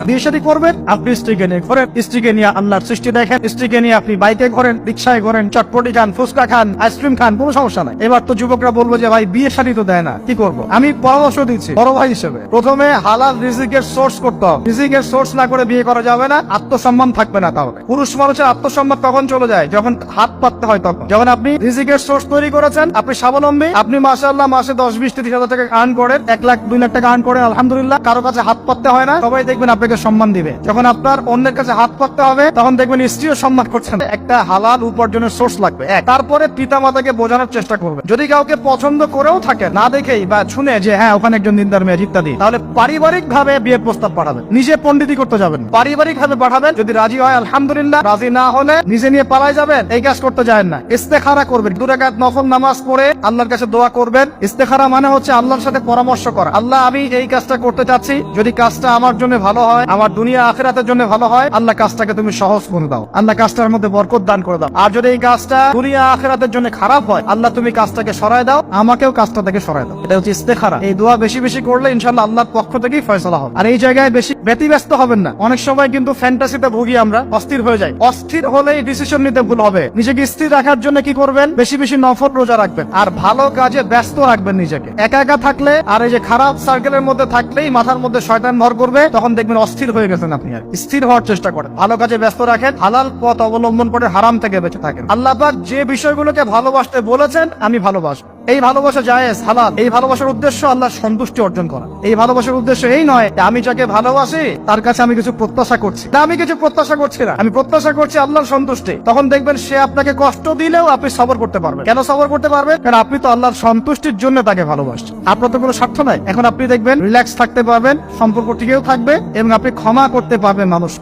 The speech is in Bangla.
বিয়ে শাদী করবেন, আপনি স্ত্রীকে নিয়ে ঘোরেন, স্ত্রীকে নিয়ে আল্লাহর সৃষ্টি দেখেন, স্ত্রীকে নিয়ে আপনি বাইকে ঘোরেন, রিক্সায় ঘোরেন, চটপটি খান, ফুচকা খান, আইসক্রিম খান, কোনো সমস্যা নাই। এবার তো যুবকরা বলবো যে ভাই বিয়ে শাদী তো দেয় না, কি করবো? আমি পরামর্শ দিচ্ছি বড় ভাই হিসেবে, প্রথমে হালাল রিজিকের সোর্স করতে হবে। রিজিকের সোর্স না করে বিয়ে করা যাবে না, আত্মসম্মান থাকবে না। তাহলে পুরুষ মানুষের আত্মসম্মান তখন চলে যায় যখন হাত পাততে হয়। তখন যখন আপনি রিজিকের সোর্স তৈরি করেছেন, আপনি স্বাবলম্বী, আপনি মাশাআল্লাহ মাসে 10-20-30 হাজার টাকা আর্ন করেন, 1 লাখ 2 লাখ টাকা আর্ন করেন, আলহামদুলিল্লাহ, কারো কাছে হাত পাততে হয় না, সবাই দেখবেন আপনাকে সম্মান দিবে। যখন আপনার অন্যের কাছে হাত পাততে হবে, তখন দেখবেন স্ত্রীও সম্মান করছেন। একটা হালাল উপার্জনের সোর্স লাগবে। তারপরে পিতা মাতাকে বোঝানোর চেষ্টা করবে। যদি কাউকে পছন্দ করেও থাকে, না দেখেই বা শুনে যে হ্যাঁ ওখানে একজন দিনদার মেয়ে ইত্যাদি, তাহলে পারিবারিক ভাবে বিয়ের প্রস্তাব পাঠাবেন, নিজে পণ্ডিতি করতে যাবেন, পারিবারিক ভাবে পাঠাবেন। যদি রাজি হয় আলহামদুলিল্লাহ, রাজি না হলে নিজে নিয়ে পালাই যাবেন। এই কাজ করতে যায় না। ইস্তেখারা করবেন, 2 রাকাত নফল নামাজ পড়ে আল্লাহর কাছে দোয়া করবেন। ইস্তেখারা মানে হচ্ছে আল্লাহর সাথে পরামর্শ করা। আল্লাহ, আমি এই কাজটা করতে চাচ্ছি, যদি কাজটা আমার জন্য ভালো হয়, আমার দুনিয়া আখিরাতের জন্য ভালো হয়, আল্লাহ কাজটাকে তুমি সহজ করে দাও, আল্লাহ কাজটার মধ্যে বরকত দান করে দাও। আর যদি এই কাজটা দুনিয়া আখিরাতের জন্য খারাপ হয়, আল্লাহ তুমি কাজটাকে সরায় দাও, আমাকেও কাজটা থেকে সরায় দাও। এটা হচ্ছে ইস্তেখারা। এই দোয়া বেশি বেশি করলে ইনশাআল্লাহ আল্লাহর পক্ষ থেকেই ফয়সালা হবে। আর এই জায়গায় বেশি ব্যতিব্যস্ত হবেন না। অনেক সময় কিন্তু ফ্যান্টাসিতে ভুগি আমরা, অস্থির হয়ে যাই। অস্থির হলেই ডিসিশন নিতে ভুল হবে। নিজেকে স্থির রাখার জন্য কি করবেন? বেশি বেশি নফল রোজা রাখবেন আর ভালো কাজে ব্যস্ত রাখবেন নিজেকে। একা একা থাকলে আর এই যে খারাপ সার্কেলের মধ্যে থাকলেই মাথার মধ্যে শয়তান ভর করবে, তখন দেখবেন অস্থির হয়ে গেছেন আপনি। আর স্থির হওয়ার চেষ্টা করেন, ভালো কাজে ব্যস্ত রাখেন, হালাল পথ অবলম্বন করে হারাম থেকে বেঁচে থাকেন। আল্লাহ পাক যে বিষয়গুলোকে ভালোবাসতে বলেছেন, আমি ভালোবাসবো, এই ভালোবাসা জায়েজ, হালাল। এই ভালোবাসার উদ্দেশ্য আল্লাহর সন্তুষ্টি অর্জন করা। এই ভালোবাসার উদ্দেশ্য এই নয় যে আমি যাকে ভালোবাসি তার কাছে আমি কিছু প্রত্যাশা করছি না। আমি কিছু প্রত্যাশা করছি না, আমি প্রত্যাশা করছি আল্লাহর সন্তুষ্টি। তখন দেখবেন সে আপনাকে কষ্ট দিলেও আপনি সবর করতে পারবেন। কেন সবর করতে পারবেন? কারণ আপনি তো আল্লাহর সন্তুষ্টির জন্য তাকে ভালোবাসছেন। আপনার তো কোনো স্বার্থ নাই। এখন আপনি দেখবেন রিল্যাক্স থাকতে পারবেন, সম্পর্ক টিকেও থাকবে এবং আপনি ক্ষমা করতে পারবেন মানুষ।